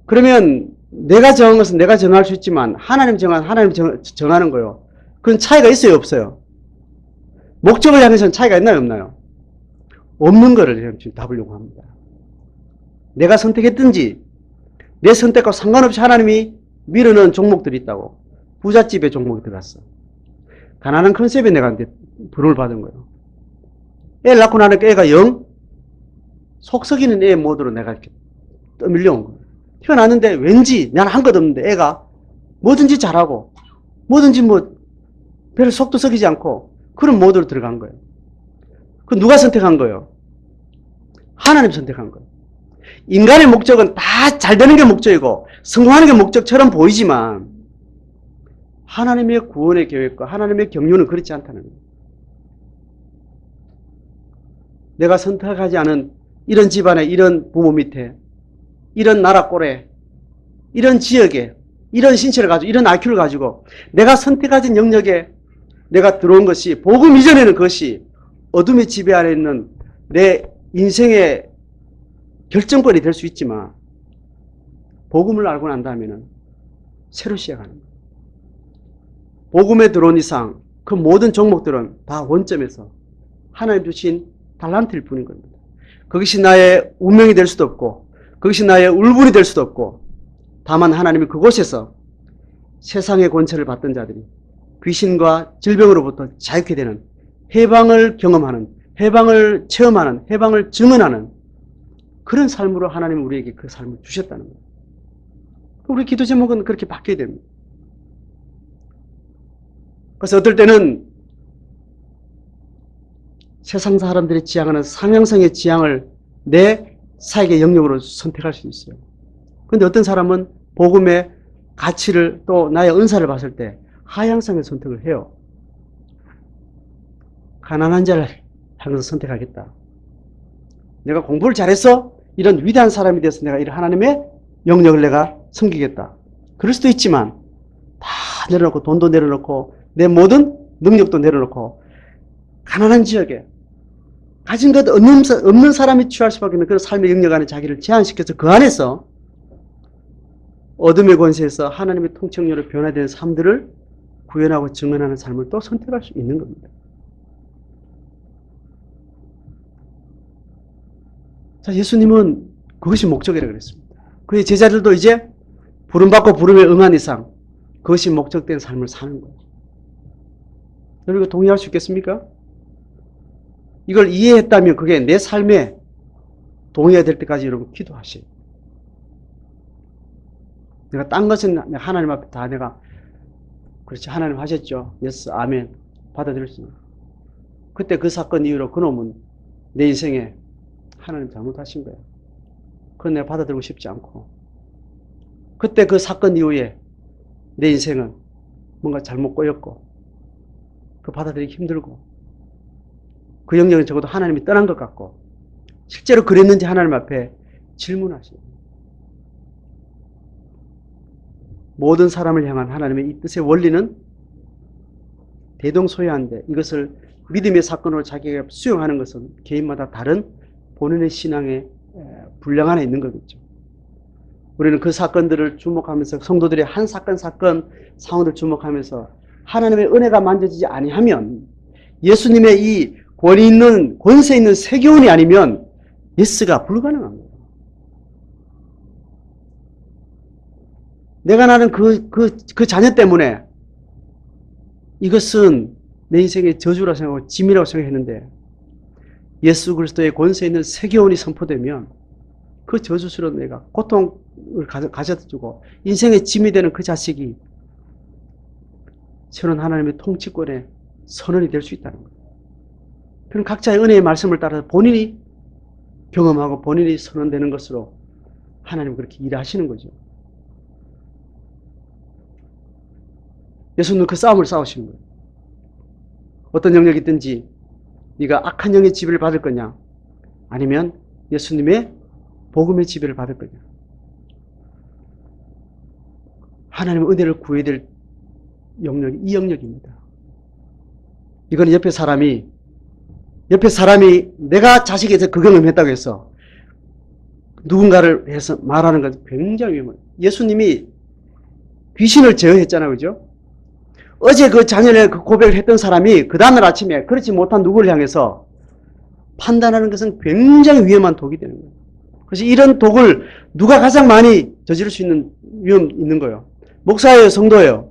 그러면 내가 정한 것은 내가 정할 수 있지만 하나님 정하는 거예요. 그건 차이가 있어요, 없어요? 목적을 향해서는 차이가 있나요, 없나요? 없는 거를 지금 답으려고 합니다. 내가 선택했든지 내 선택과 상관없이 하나님이 밀어넣은 종목들이 있다고. 부잣집에 종목이 들어갔어. 가난한 컨셉에 내가 부름을 받은 거예요. 애를 낳고 나니까 애가 영 속 썩이는 애 모드로 내가 이렇게 떠밀려온 거예요. 태어났는데 왠지 나는 한 것 없는데 애가 뭐든지 잘하고 뭐든지 뭐 별 속도 썩이지 않고 그런 모드로 들어간 거예요. 그 누가 선택한 거예요? 하나님 선택한 거예요. 인간의 목적은 다 잘 되는 게 목적이고 성공하는 게 목적처럼 보이지만 하나님의 구원의 계획과 하나님의 경륜은 그렇지 않다는 거예요. 내가 선택하지 않은 이런 집안에 이런 부모 밑에 이런 나라 꼴에 이런 지역에 이런 신체를 가지고 이런 IQ를 가지고 내가 선택하진 영역에 내가 들어온 것이 복음 이전에는 그것이 어둠의 지배 아래 있는 내 인생의 결정권이 될 수 있지만 복음을 알고 난 다음에는 새로 시작하는 거예요. 복음에 들어온 이상 그 모든 종목들은 다 원점에서 하나님 주신 달란트일 뿐인 겁니다. 그것이 나의 운명이 될 수도 없고 그것이 나의 울분이 될 수도 없고 다만 하나님이 그곳에서 세상의 권세를 받던 자들이 귀신과 질병으로부터 자유케 되는 해방을 경험하는, 해방을 체험하는, 해방을 증언하는 그런 삶으로 하나님은 우리에게 그 삶을 주셨다는 거예요. 우리 기도 제목은 그렇게 바뀌어야 됩니다. 그래서 어떨 때는 세상 사람들이 지향하는 상향성의 지향을 내 사역의 영역으로 선택할 수 있어요. 그런데 어떤 사람은 복음의 가치를 또 나의 은사를 봤을 때 하향성의 선택을 해요. 가난한 자를 하면서 선택하겠다. 내가 공부를 잘해서 이런 위대한 사람이 돼서 내가 이런 하나님의 영역을 내가 섬기겠다. 그럴 수도 있지만 다 내려놓고 돈도 내려놓고 내 모든 능력도 내려놓고 가난한 지역에 가진 것 없는 사람이 취할 수밖에 없는 그런 삶의 영역 안에 자기를 제한시켜서 그 안에서 어둠의 권세에서 하나님의 통치력으로 변화되는 삶들을 구현하고 증언하는 삶을 또 선택할 수 있는 겁니다. 자, 예수님은 그것이 목적이라고 그랬습니다. 그의 제자들도 이제 부름받고 부름에 응한 이상 그것이 목적된 삶을 사는 거예요. 여러분 이거 동의할 수 있겠습니까? 이걸 이해했다면 그게 내 삶에 동의가 될 때까지 여러분 기도하세요. 내가 딴 것은 하나님 앞에 다 내가 그렇지 하나님 하셨죠. 예스 아멘 받아들일 수 있는. 그때 그 사건 이후로 그놈은 내 인생에 하나님 잘못하신 거야. 그건 내가 받아들이고 싶지 않고 그때 그 사건 이후에 내 인생은 뭔가 잘못 꼬였고 그 받아들이기 힘들고 그 영역은 적어도 하나님이 떠난 것 같고 실제로 그랬는지 하나님 앞에 질문하시고 모든 사람을 향한 하나님의 이 뜻의 원리는 대동소이한데 이것을 믿음의 사건으로 자기가 수용하는 것은 개인마다 다른 본인의 신앙의 분량 안에 있는 거겠죠. 우리는 그 사건들을 주목하면서 성도들의 한 사건 상황을 주목하면서 하나님의 은혜가 만져지지 아니하면 예수님의 이 권세 있는 세교훈이 아니면 예스가 불가능한 거예요. 내가 나는 그 자녀 때문에 이것은 내 인생의 저주라고 생각하고 짐이라고 생각했는데 예수 그리스도의 권세 있는 세교훈이 선포되면 그 저주스러운 내가 고통을 가져다 주고 인생의 짐이 되는 그 자식이 새로운 하나님의 통치권의 선언이 될 수 있다는 거예요. 그럼 각자의 은혜의 말씀을 따라서 본인이 경험하고 본인이 선언되는 것으로 하나님 그렇게 일하시는 거죠. 예수님은 그 싸움을 싸우시는 거예요. 어떤 영역이 있든지 네가 악한 영의 지배를 받을 거냐 아니면 예수님의 복음의 지배를 받을 거냐. 하나님의 은혜를 구해야 될 영역이 이 영역입니다. 이거는 옆에 사람이 내가 자식에서 그 경험했다고 해서 누군가를 해서 말하는 건 굉장히 위험해요. 예수님이 귀신을 제어했잖아요. 그죠? 어제 그 자녀의 그 고백을 했던 사람이 그 다음날 아침에 그렇지 못한 누구를 향해서 판단하는 것은 굉장히 위험한 독이 되는 거예요. 그래서 이런 독을 누가 가장 많이 저지를 수 있는 위험이 있는 거예요. 목사예요, 성도예요?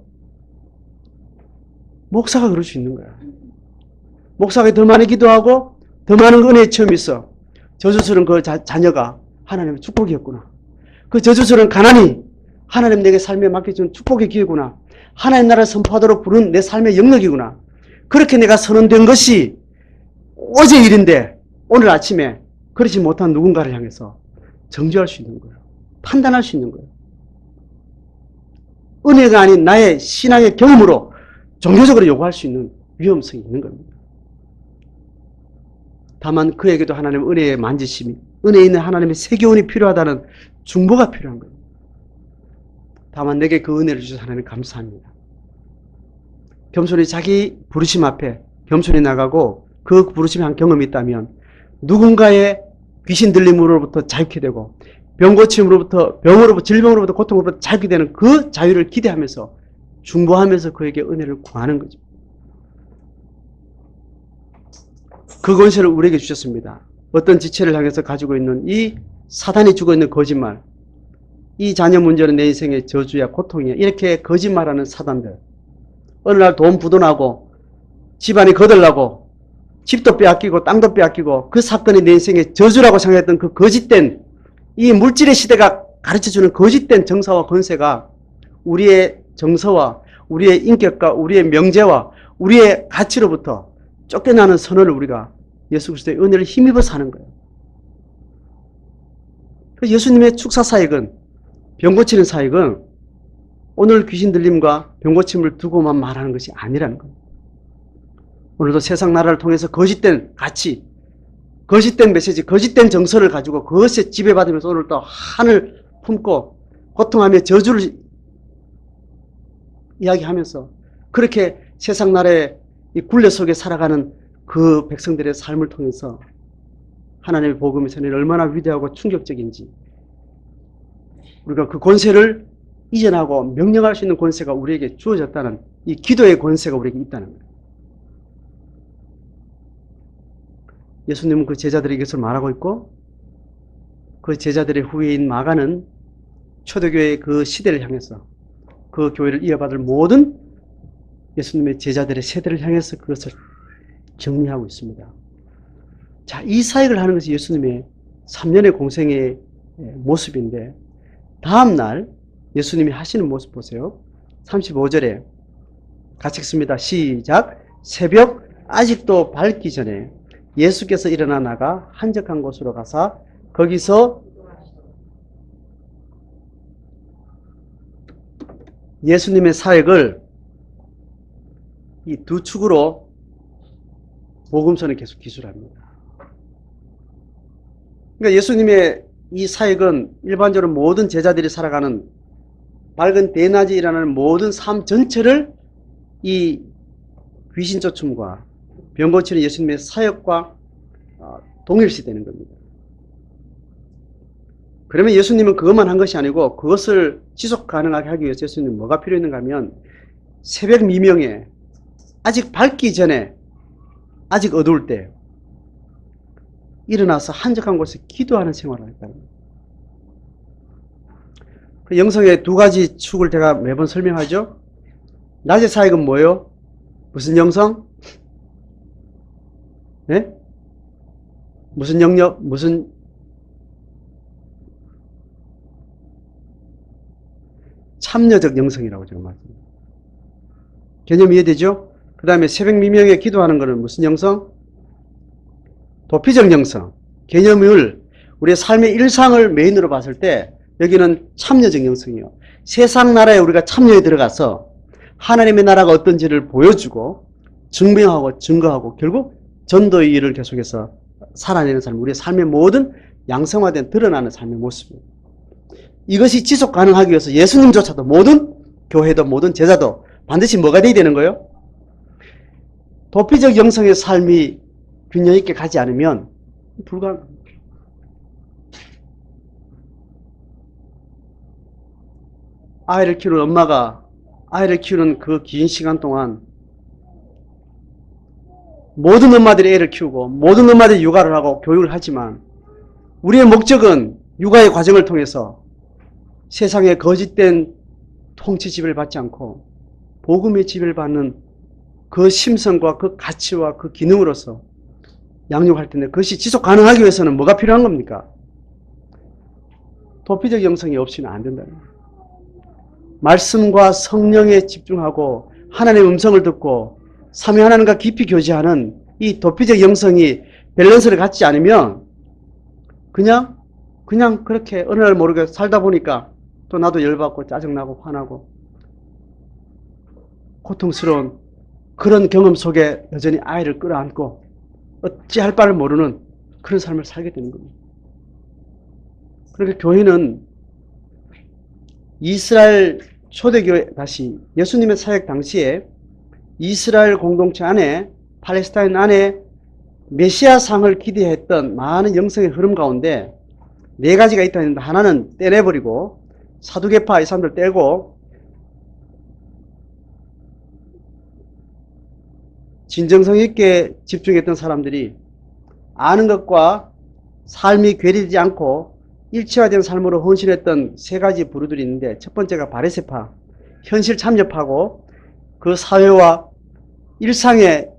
목사가 그럴 수 있는 거야. 목사가 더 많이 기도하고 더 많은 은혜의 체험이 있어. 저주스러운 그 자녀가 하나님의 축복이었구나. 그 저주스러운 가난이 하나님 내게 삶에 맡겨준 축복의 기회구나. 하나님 나라를 선포하도록 부른 내 삶의 영역이구나. 그렇게 내가 선언된 것이 어제 일인데 오늘 아침에 그렇지 못한 누군가를 향해서 정죄할 수 있는 거예요. 판단할 수 있는 거예요. 은혜가 아닌 나의 신앙의 경험으로 종교적으로 요구할 수 있는 위험성이 있는 겁니다. 다만 그에게도 하나님의 은혜의 만지심이, 은혜 있는 하나님의 세교훈이 필요하다는 중보가 필요한 거예요. 다만 내게 그 은혜를 주셔서 하나님 감사합니다. 겸손히 자기 부르심 앞에 겸손히 나가고 그 부르심에 한 경험이 있다면 누군가의 귀신 들림으로부터 자유케 되고 병고침으로부터 질병으로부터 고통으로부터 자유케 되는 그 자유를 기대하면서 중보하면서 그에게 은혜를 구하는 거죠. 그 권세를 우리에게 주셨습니다. 어떤 지체를 향해서 가지고 있는 이 사단이 주고 있는 거짓말, 이 자녀 문제는 내 인생의 저주야 고통이야 이렇게 거짓말하는 사단들, 어느 날 돈 부도나고 집안이 거들나고 집도 빼앗기고 땅도 빼앗기고 그 사건이 내 인생의 저주라고 생각했던 그 거짓된 이 물질의 시대가 가르쳐주는 거짓된 정사와 권세가 우리의 정서와 우리의 인격과 우리의 명제와 우리의 가치로부터 쫓겨나는 선언을 우리가 예수 그리스도의 은혜를 힘입어 사는 거예요. 예수님의 축사 사역은, 병 고치는 사역은 오늘 귀신 들림과 병 고침을 두고만 말하는 것이 아니라는 거예요. 오늘도 세상 나라를 통해서 거짓된 가치, 거짓된 메시지, 거짓된 정서를 가지고 그것에 지배받으면서 오늘도 한을 품고 고통하며 저주를 이야기하면서 그렇게 세상 나라의 이 굴레 속에 살아가는 그 백성들의 삶을 통해서 하나님의 복음의 선언이 얼마나 위대하고 충격적인지, 우리가 그 권세를 이전하고 명령할 수 있는 권세가 우리에게 주어졌다는, 이 기도의 권세가 우리에게 있다는 거예요. 예수님은 그 제자들에게 이것을 말하고 있고, 그 제자들의 후예인 마가는 초대교회의 그 시대를 향해서, 그 교회를 이어받을 모든 예수님의 제자들의 세대를 향해서 그것을 정리하고 있습니다. 자, 이 사역을 하는 것이 예수님의 3년의 공생의 모습인데, 다음날 예수님이 하시는 모습 보세요. 35절에 같이 읽습니다. 시작. 새벽 아직도 밝기 전에 예수께서 일어나 나가 한적한 곳으로 가사 거기서 예수님의 사역을 이 두 축으로 복음서는 계속 기술합니다. 그러니까 예수님의 이 사역은 일반적으로 모든 제자들이 살아가는 밝은 대낮에 일어나는 모든 삶 전체를 이 귀신 쫓음과 병 고치는 예수님의 사역과 동일시되는 겁니다. 그러면 예수님은 그것만 한 것이 아니고 그것을 지속 가능하게 하기 위해서 예수님은 뭐가 필요했는가 하면 새벽 미명에 아직 밝기 전에, 아직 어두울 때 일어나서 한적한 곳에 기도하는 생활을 했다는 거예요. 그 영성의 두 가지 축을 제가 매번 설명하죠. 낮의 사역은 뭐예요? 무슨 영성? 네? 무슨 영역? 무슨 참여적 영성이라고 제가 말씀드립니다. 개념 이해되죠? 그 다음에 새벽 미명에 기도하는 것은 무슨 영성? 도피적 영성. 개념을 우리의 삶의 일상을 메인으로 봤을 때 여기는 참여적 영성이에요. 세상 나라에 우리가 참여에 들어가서 하나님의 나라가 어떤지를 보여주고 증명하고 증거하고 결국 전도의 일을 계속해서 살아내는 삶, 우리의 삶의 모든 양성화된 드러나는 삶의 모습이에요. 이것이 지속 가능하기 위해서 예수님조차도 모든 교회도 모든 제자도 반드시 뭐가 돼야 되는 거예요? 도피적 영성의 삶이 균형 있게 가지 않으면 불가능합니다. 아이를 키우는 엄마가 아이를 키우는 그 긴 시간 동안 모든 엄마들이 애를 키우고 모든 엄마들이 육아를 하고 교육을 하지만 우리의 목적은 육아의 과정을 통해서 세상의 거짓된 통치 지배를 받지 않고 복음의 지배를 받는 그 심성과 그 가치와 그 기능으로서 양육할 텐데 그것이 지속 가능하기 위해서는 뭐가 필요한 겁니까? 도피적 영성이 없이는 안 된다는 거예요. 말씀과 성령에 집중하고 하나님의 음성을 듣고 삼위 하나님과 깊이 교제하는 이 도피적 영성이 밸런스를 갖지 않으면 그냥 그렇게 어느 날 모르게 살다 보니까 또 나도 열받고 짜증나고 화나고 고통스러운 그런 경험 속에 여전히 아이를 끌어안고 어찌할 바를 모르는 그런 삶을 살게 되는 겁니다. 그러니까 교회는 이스라엘 초대교회, 다시 예수님의 사역 당시에 이스라엘 공동체 안에 팔레스타인 안에 메시아상을 기대했던 많은 영성의 흐름 가운데 네 가지가 있다는데 하나는 떼내버리고 사두개파 이 사람들 떼고 진정성 있게 집중했던 사람들이 아는 것과 삶이 괴리되지 않고 일체화된 삶으로 헌신했던 세 가지 부류들이 있는데 첫 번째가 바리새파, 현실 참여하고 그 사회와 일상의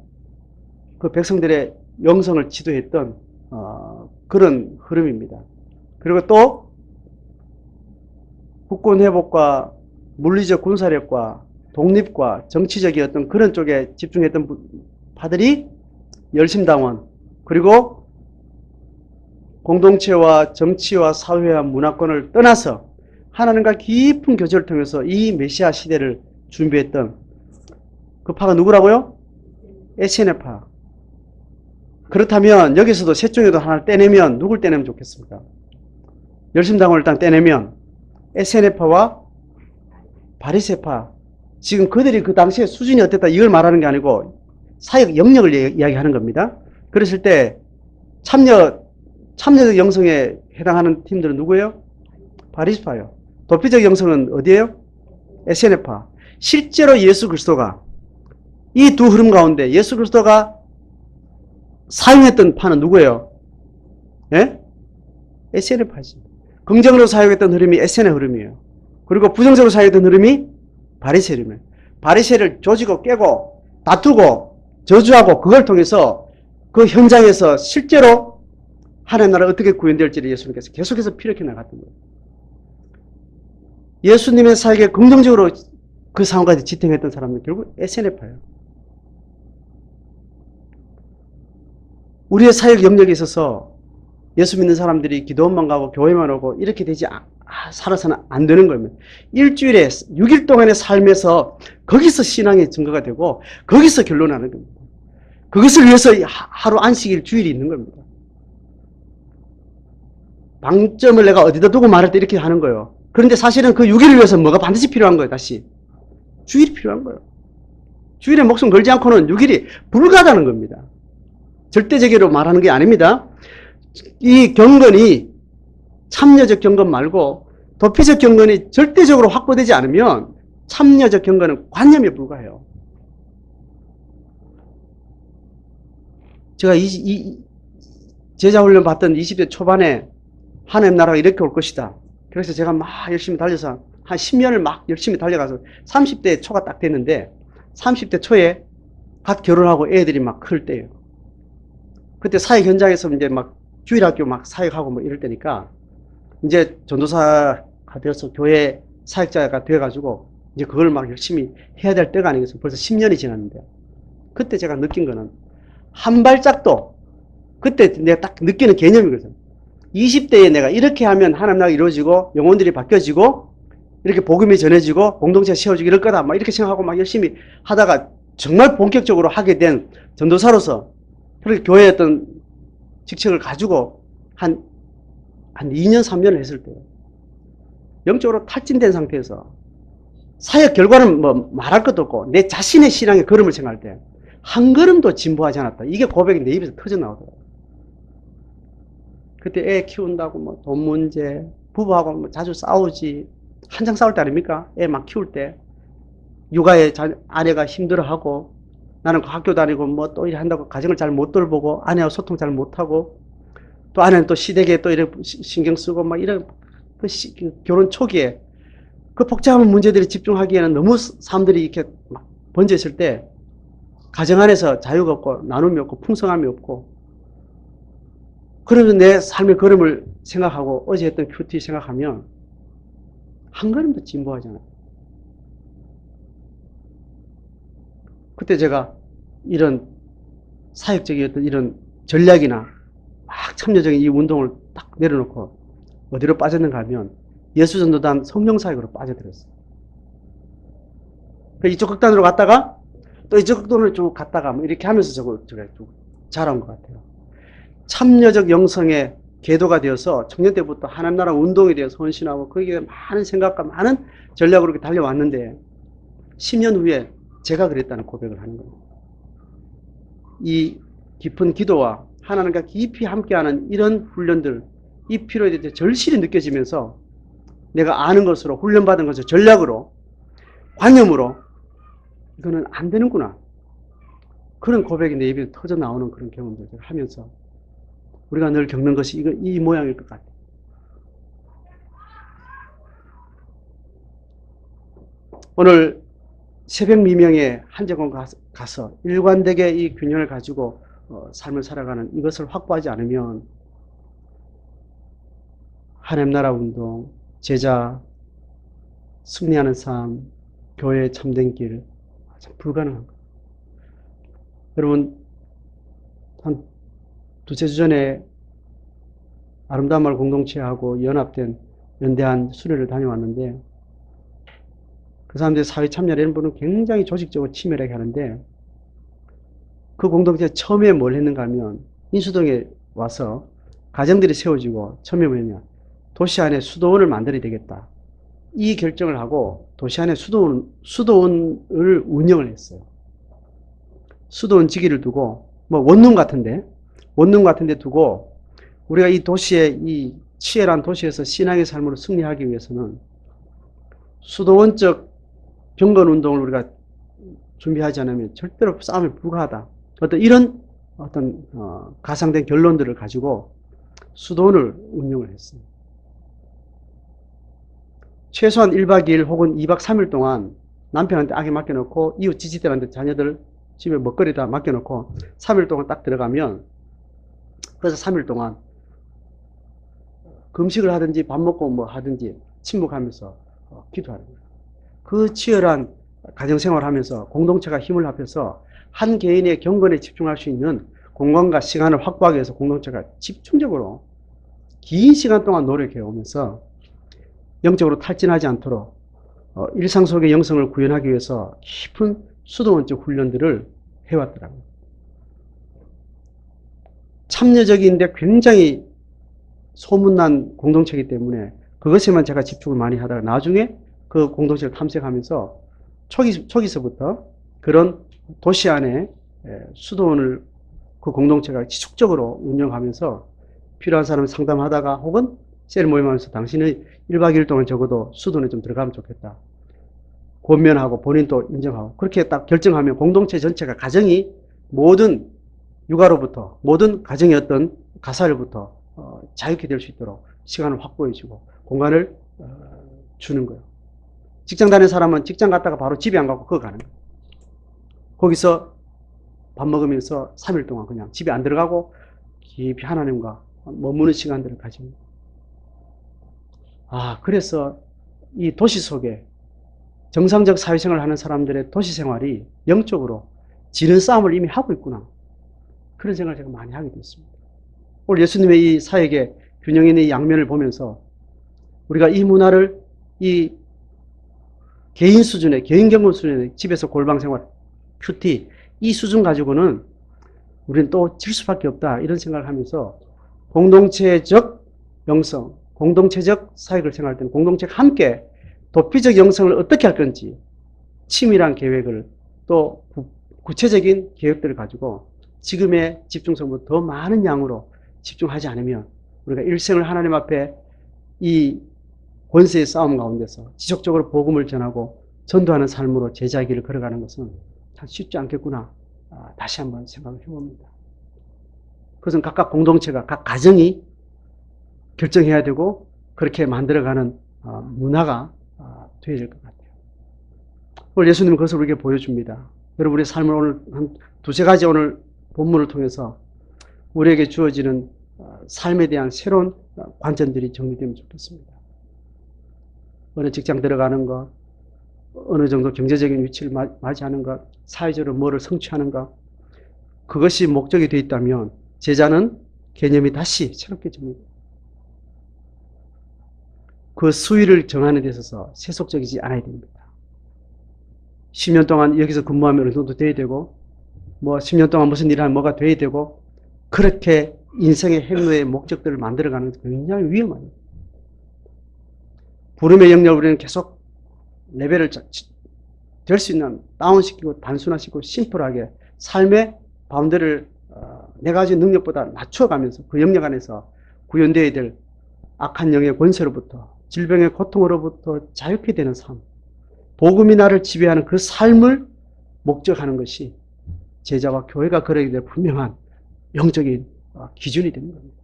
그 백성들의 영성을 지도했던 그런 흐름입니다. 그리고 또 국군 회복과 물리적 군사력과 독립과 정치적인 어떤 그런 쪽에 집중했던 파들이 열심당원, 그리고 공동체와 정치와 사회와 문화권을 떠나서 하나님과 깊은 교제를 통해서 이 메시아 시대를 준비했던 그 파가 누구라고요? SNF파. 그렇다면 여기서도 셋 중에도 하나를 떼내면 누굴 떼내면 좋겠습니까? 열심당을 일단 떼내면 SNF파와 바리새파. 지금 그들이 그 당시에 수준이 어땠다 이걸 말하는 게 아니고 사역 영역을 이야기하는 겁니다. 그랬을 때 참여적 영성에 해당하는 팀들은 누구예요? 바리새파요. 도피적 영성은 어디예요? SNF파. 실제로 예수 그리스도가 이 두 흐름 가운데 예수 그리스도가 사용했던 파는 누구예요? 예? SNF파지. 긍정적으로 사용했던 흐름이 SNF 흐름이에요. 그리고 부정적으로 사용했던 흐름이 바리새 흐름이에요. 바리새를 조지고 깨고 다투고 저주하고 그걸 통해서 그 현장에서 실제로 하나님 나라가 어떻게 구현될지를 예수님께서 계속해서 피력해 나갔던 거예요. 예수님의 사역에 긍정적으로 그 상황까지 지탱했던 사람은 결국 SNF파예요. 우리의 사역 영역에 있어서 예수 믿는 사람들이 기도원만 가고 교회만 오고 이렇게 되지 살아서는 안 되는 겁니다. 일주일에 6일 동안의 삶에서 거기서 신앙의 증거가 되고 거기서 결론나는 겁니다. 그것을 위해서 하루 안식일 주일이 있는 겁니다. 방점을 내가 어디다 두고 말할 때 이렇게 하는 거예요. 그런데 사실은 그 6일을 위해서 뭐가 반드시 필요한 거예요. 다시 주일이 필요한 거예요. 주일에 목숨 걸지 않고는 6일이 불가하다는 겁니다. 절대적으로 말하는 게 아닙니다. 이 경건이 참여적 경건 말고 도피적 경건이 절대적으로 확보되지 않으면 참여적 경건은 관념에 불과해요. 제가 제자훈련 받던 20대 초반에 하나님 나라가 이렇게 올 것이다. 그래서 제가 막 열심히 달려서 한 10년을 막 열심히 달려가서 30대 초가 딱 됐는데 30대 초에 갓 결혼하고 애들이 막 클 때예요. 그때 사역 현장에서 이제 막 주일학교 막 사역하고 뭐 이럴 때니까 이제 전도사가 되어서 교회 사역자가 돼가지고 이제 그걸 막 열심히 해야 될 때가 아니겠어요. 벌써 10년이 지났는데 그때 제가 느낀 거는 한 발짝도 그때 내가 딱 느끼는 개념이거든요. 20대에 내가 이렇게 하면 하나님 나라가 이루어지고 영혼들이 바뀌어지고 이렇게 복음이 전해지고 공동체가 세워지고 이럴 거다 막 이렇게 생각하고 막 열심히 하다가 정말 본격적으로 하게 된 전도사로서 그렇게 교회의 어떤 직책을 가지고 한 2년, 3년을 했을 때 영적으로 탈진된 상태에서 사역 결과는 뭐 말할 것도 없고 내 자신의 신앙의 걸음을 생각할 때 한 걸음도 진보하지 않았다. 이게 고백이 내 입에서 터져나오더라고요. 그때 애 키운다고 뭐 돈 문제, 부부하고 뭐 자주 싸우지. 한창 싸울 때 아닙니까? 애 막 키울 때. 육아에 아내가 힘들어하고 나는 학교 다니고 뭐 또 이래 한다고 가정을 잘 못 돌보고 아내와 소통 잘 못하고 또 아내는 또 시댁에 또 이래 신경 쓰고 막 이런 그 결혼 초기에 그 복잡한 문제들이 집중하기에는 너무 사람들이 이렇게 막 번져 있을 때 가정 안에서 자유가 없고 나눔이 없고 풍성함이 없고 그러면 내 삶의 걸음을 생각하고 어제 했던 큐티 생각하면 한 걸음도 진보하지 않아요. 그때 제가 이런 사역적이었던 이런 전략이나 막 참여적인 이 운동을 딱 내려놓고 어디로 빠졌는가 하면 예수전도단 성령사역으로 빠져들었어요. 이쪽 극단으로 갔다가 또 이쪽 극단으로 쭉 갔다가 뭐 이렇게 하면서 제가 쭉 자라온 것 같아요. 참여적 영성의 궤도가 되어서 청년 때부터 하나님 나라 운동에 대해서 헌신하고 거기에 많은 생각과 많은 전략으로 이렇게 달려왔는데 10년 후에 제가 그랬다는 고백을 하는 거예요. 이 깊은 기도와 하나님과 깊이 함께하는 이런 훈련들, 이 필요에 대해 절실히 느껴지면서 내가 아는 것으로 훈련받은 것을 전략으로 관념으로 이거는 안 되는구나. 그런 고백이 내 입에 터져 나오는 그런 경험들을 하면서 우리가 늘 겪는 것이 이 모양일 것 같아요. 오늘 새벽 미명에 한제공 가서 일관되게 이 균형을 가지고 삶을 살아가는 이것을 확보하지 않으면 하나님 나라 운동, 제자, 승리하는 삶, 교회의 참된 길 참 불가능한 거예요. 여러분 한 두세 주 전에 아름다운 마을 공동체하고 연합된 연대한 수련을 다녀왔는데 그 사람들이 사회 참여를 이런 분은 굉장히 조직적으로 치밀하게 하는데 그 공동체 처음에 뭘 했는가 하면 인수동에 와서 가정들이 세워지고 처음에 뭐냐면 도시 안에 수도원을 만들어야 되겠다. 이 결정을 하고 도시 안에 수도원을 운영을 했어요. 수도원 지기를 두고 뭐 원룸 같은데 두고 우리가 이 도시의 이 치열한 도시에서 신앙의 삶으로 승리하기 위해서는 수도원적 경건 운동을 우리가 준비하지 않으면 절대로 싸움에 불과하다. 이런 가상된 결론들을 가지고 수도원을 운영을 했어요. 최소한 1박 2일 혹은 2박 3일 동안 남편한테 아기 맡겨놓고 이웃 지지들한테 자녀들 집에 먹거리 다 맡겨놓고 3일 동안 딱 들어가면 그래서 3일 동안 금식을 하든지 밥 먹고 뭐 하든지 침묵하면서 기도하는 거예요. 그 치열한 가정생활을 하면서 공동체가 힘을 합해서 한 개인의 경건에 집중할 수 있는 공간과 시간을 확보하기 위해서 공동체가 집중적으로 긴 시간 동안 노력해 오면서 영적으로 탈진하지 않도록 일상 속의 영성을 구현하기 위해서 깊은 수도원적 훈련들을 해왔더라고요. 참여적인데 굉장히 소문난 공동체이기 때문에 그것에만 제가 집중을 많이 하다가 나중에 그 공동체를 탐색하면서 초기서부터 그런 도시 안에 수도원을 그 공동체가 지속적으로 운영하면서 필요한 사람을 상담하다가 혹은 셀 모임하면서 당신의 1박 2일 동안 적어도 수도원에 좀 들어가면 좋겠다. 권면하고 본인도 인정하고 그렇게 딱 결정하면 공동체 전체가 가정이 모든 육아로부터 모든 가정의 어떤 가사로부터 자유케 될 수 있도록 시간을 확보해주고 공간을 주는 거예요. 직장 다니는 사람은 직장 갔다가 바로 집에 안 가고 그거 가는 거예요. 거기서 밥 먹으면서 3일 동안 그냥 집에 안 들어가고 깊이 하나님과 머무는 시간들을 가집니다. 그래서 이 도시 속에 정상적 사회생활을 하는 사람들의 도시 생활이 영적으로 지는 싸움을 이미 하고 있구나. 그런 생각을 제가 많이 하게 됐습니다. 오늘 예수님의 이 사역의 균형 있는 양면을 보면서 우리가 이 문화를 이 개인 수준의, 개인 경험 수준의 집에서 골방 생활, 큐티, 이 수준 가지고는 우리는 또 질 수밖에 없다. 이런 생각을 하면서 공동체적 영성, 공동체적 사역을 생각할 때는 공동체가 함께 도피적 영성을 어떻게 할 건지 치밀한 계획을 또 구체적인 계획들을 가지고 지금의 집중성보다 더 많은 양으로 집중하지 않으면 우리가 일생을 하나님 앞에 이 권세의 싸움 가운데서 지속적으로 복음을 전하고 전도하는 삶으로 제자의 길을 걸어가는 것은 참 쉽지 않겠구나. 다시 한번 생각을 해봅니다. 그것은 각각 공동체가, 각 가정이 결정해야 되고 그렇게 만들어가는 문화가 되어야 될 것 같아요. 오늘 예수님은 그것을 우리에게 보여줍니다. 여러분의 삶을 오늘 한 두세 가지 오늘 본문을 통해서 우리에게 주어지는 삶에 대한 새로운 관점들이 정리되면 좋겠습니다. 어느 직장 들어가는 것, 어느 정도 경제적인 위치를 맞이하는 것, 사회적으로 뭐를 성취하는 것, 그것이 목적이 되어 있다면 제자는 개념이 다시 새롭게 정립니다. 그 수위를 정하는 데 있어서 세속적이지 않아야 됩니다. 10년 동안 여기서 근무하면 어느 정도 돼야 되고, 10년 동안 무슨 일을 하면 뭐가 돼야 되고, 그렇게 인생의 행로의 목적들을 만들어가는 게 굉장히 위험합니다. 부름의 영역을 우리는 계속 레벨을 될 수 있는 다운시키고 단순화시키고 심플하게 삶의 바운더리를 내가 가진 능력보다 낮춰가면서 그 영역 안에서 구현되어야 될 악한 영의 권세로부터 질병의 고통으로부터 자유케 되는 삶, 복음이 나를 지배하는 그 삶을 목적하는 것이 제자와 교회가 걸어야 될 분명한 영적인 기준이 되는 겁니다.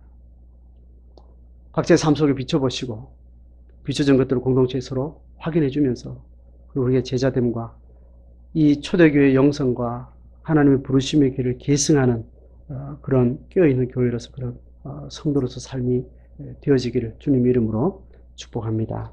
각자의 삶 속에 비춰보시고 비춰진 것들을 공동체에 서로 확인해 주면서 우리의 제자됨과 이 초대교회의 영성과 하나님의 부르심의 길을 계승하는 그런 깨어있는 교회로서 그런 성도로서 삶이 되어지기를 주님 이름으로 축복합니다.